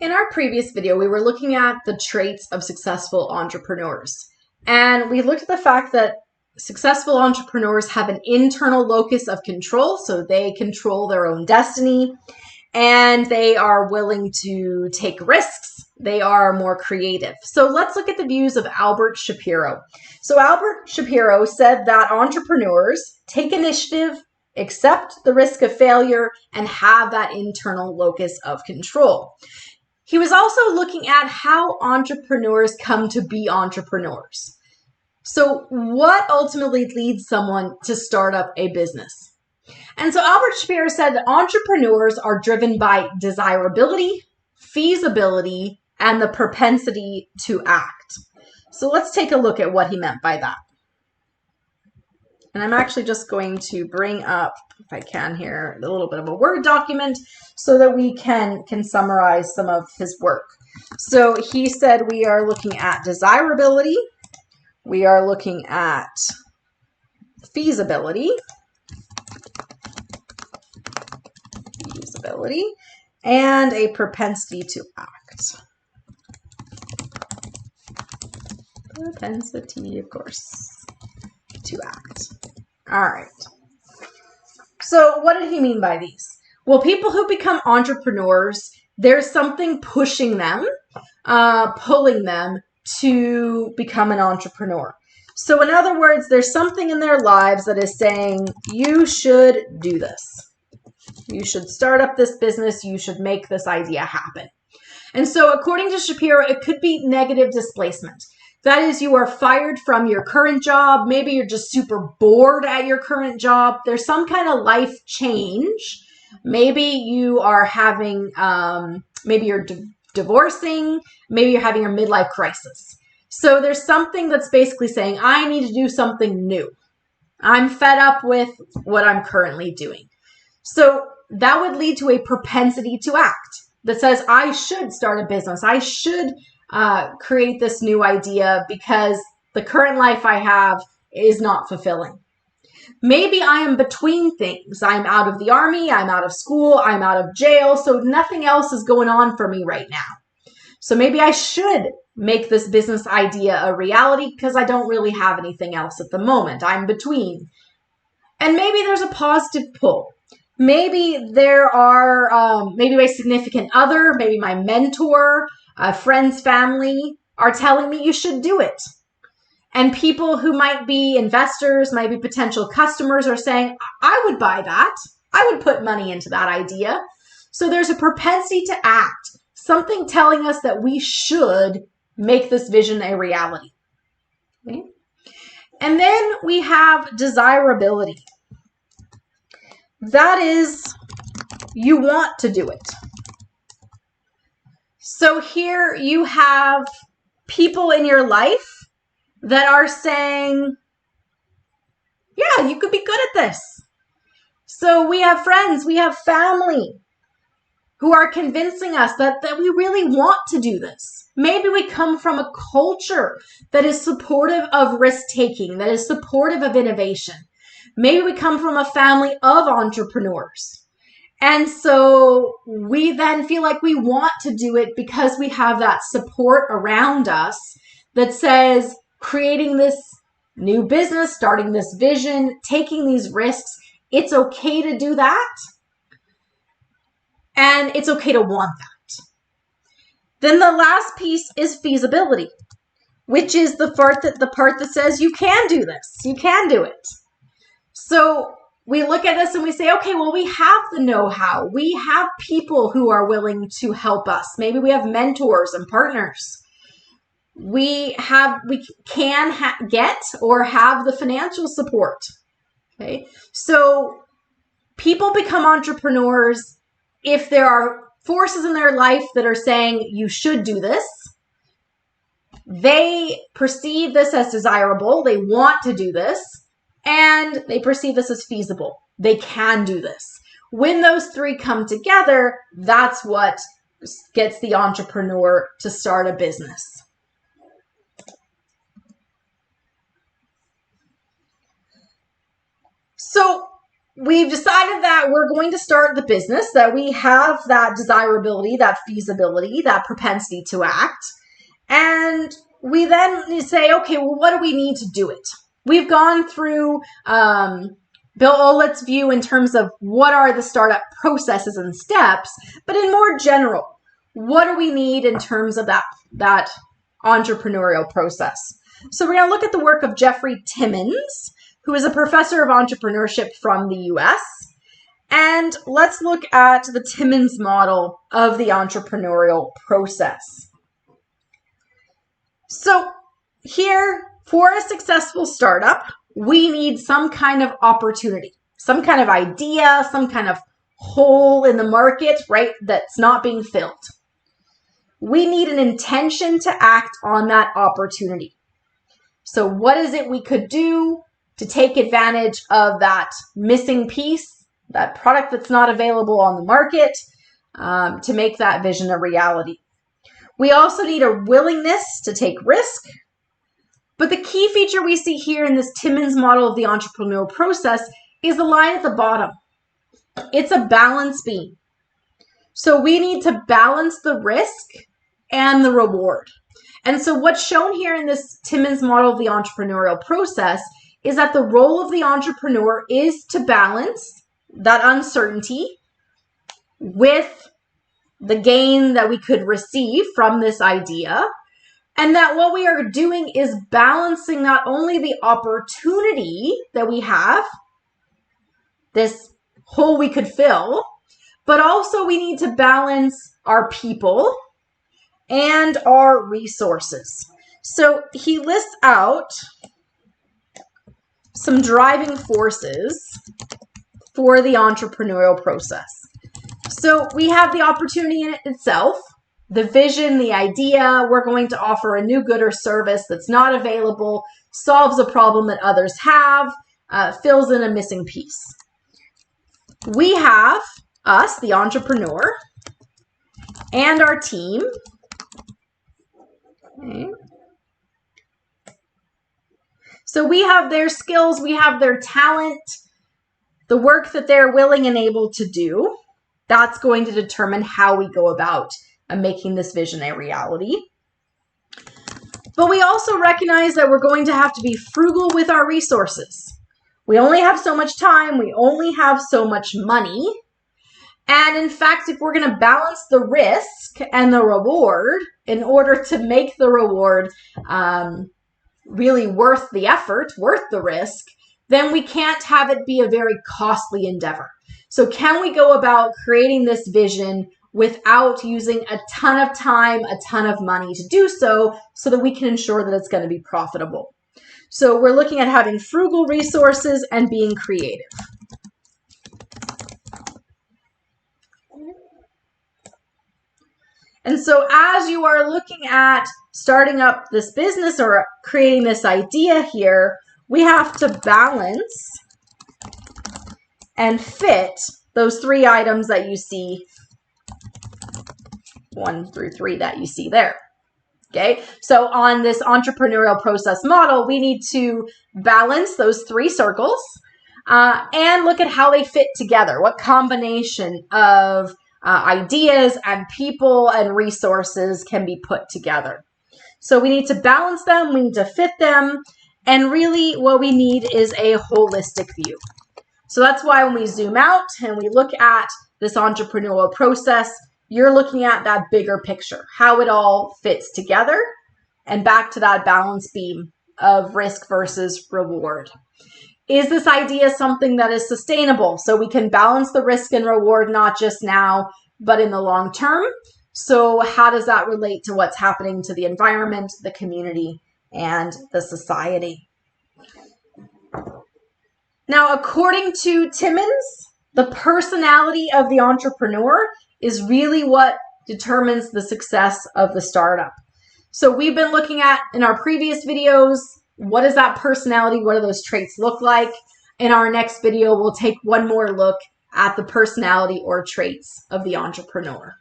In our previous video, we were looking at the traits of successful entrepreneurs. And we looked at the fact that successful entrepreneurs have an internal locus of control, so they control their own destiny, and they are willing to take risks. They are more creative. So let's look at the views of Albert Shapero. So Albert Shapero said that entrepreneurs take initiative, accept the risk of failure, and have that internal locus of control. He was also looking at how entrepreneurs come to be entrepreneurs. So what ultimately leads someone to start up a business? And so Albert Shapero said that entrepreneurs are driven by desirability, feasibility, and the propensity to act. So let's take a look at what he meant by that. And I'm actually just going to bring up, if I can here, a little bit of a Word document so that we can summarize some of his work. So he said we are looking at desirability, we are looking at feasibility, and a propensity to act. Propensity, of course, to act. All right. So what did he mean by these? Well, people who become entrepreneurs, there's something pushing them, pulling them to become an entrepreneur. So in other words, there's something in their lives that is saying, you should do this. You should start up this business. You should make this idea happen. And so according to Shapero, it could be negative displacement. That is, you are fired from your current job. Maybe you're just super bored at your current job. There's some kind of life change. Maybe you are having, maybe you're divorcing. Maybe you're having a midlife crisis. So there's something that's basically saying, I need to do something new. I'm fed up with what I'm currently doing. So that would lead to a propensity to act that says, I should start a business. I should create this new idea because the current life I have is not fulfilling. Maybe I am between things. I'm out of the army, I'm out of school, I'm out of jail, so nothing else is going on for me right now. So maybe I should make this business idea a reality because I don't really have anything else at the moment. I'm between. And maybe there's a positive pull. Maybe there are, maybe my significant other, maybe my mentor, friends, family are telling me you should do it. And people who might be investors, might be potential customers are saying, I would buy that. I would put money into that idea. So there's a propensity to act, something telling us that we should make this vision a reality. Okay? And then we have desirability. That is, you want to do it. So here you have people in your life that are saying, yeah, you could be good at this. So we have friends, we have family who are convincing us that we really want to do this. Maybe we come from a culture that is supportive of risk-taking, that is supportive of innovation. Maybe we come from a family of entrepreneurs. And so we then feel like we want to do it because we have that support around us that says creating this new business, starting this vision, taking these risks, it's okay to do that. And it's okay to want that. Then the last piece is feasibility, which is the part that says you can do this, you can do it. So we look at this and we say, okay, well, we have the know-how. We have people who are willing to help us. Maybe we have mentors and partners. We can get or have the financial support. Okay. So people become entrepreneurs if there are forces in their life that are saying you should do this. They perceive this as desirable. They want to do this. And they perceive this as feasible. They can do this. When those three come together, that's what gets the entrepreneur to start a business. So we've decided that we're going to start the business, that we have that desirability, that feasibility, that propensity to act. And we then say, okay, well, what do we need to do it? We've gone through Bill Olett's view in terms of what are the startup processes and steps, but in more general, what do we need in terms of that entrepreneurial process? So we're going to look at the work of Jeffry Timmons, who is a professor of entrepreneurship from the US. And let's look at the Timmons model of the entrepreneurial process. So here, for a successful startup, we need some kind of opportunity, some kind of idea, some kind of hole in the market, right, that's not being filled. We need an intention to act on that opportunity. So what is it we could do to take advantage of that missing piece, that product that's not available on the market, to make that vision a reality? We also need a willingness to take risk. But the key feature we see here in this Timmons model of the entrepreneurial process is the line at the bottom. It's a balance beam. So we need to balance the risk and the reward. And so what's shown here in this Timmons model of the entrepreneurial process is that the role of the entrepreneur is to balance that uncertainty with the gain that we could receive from this idea, and that what we are doing is balancing not only the opportunity that we have, this hole we could fill, but also we need to balance our people and our resources. So he lists out some driving forces for the entrepreneurial process. So we have the opportunity in itself, the vision, the idea. We're going to offer a new good or service that's not available, solves a problem that others have, fills in a missing piece. We have us, the entrepreneur, and our team. Okay. So we have their skills, we have their talent, the work that they're willing and able to do. That's going to determine how we go about making this vision a reality. But we also recognize that we're going to have to be frugal with our resources. We only have so much time, we only have so much money. And in fact, if we're going to balance the risk and the reward in order to make the reward really worth the effort, worth the risk, then we can't have it be a very costly endeavor. So can we go about creating this vision without using a ton of time, a ton of money to do so, so that we can ensure that it's going to be profitable? So we're looking at having frugal resources and being creative. And so as you are looking at starting up this business or creating this idea here, we have to balance and fit those three items that you see, 1 through 3 that you see there. Okay, so on this entrepreneurial process model, we need to balance those 3 circles and look at how they fit together. What combination of ideas and people and resources can be put together. So we need to balance them, we need to fit them, and really what we need is a holistic view. So that's why when we zoom out and we look at this entrepreneurial process, you're looking at that bigger picture, how it all fits together, and back to that balance beam of risk versus reward. Is this idea something that is sustainable? So we can balance the risk and reward, not just now, but in the long term. So how does that relate to what's happening to the environment, the community, and the society? Now, according to Timmons, the personality of the entrepreneur is really what determines the success of the startup. So we've been looking at, in our previous videos, what is that personality? What do those traits look like? In our next video, we'll take one more look at the personality or traits of the entrepreneur.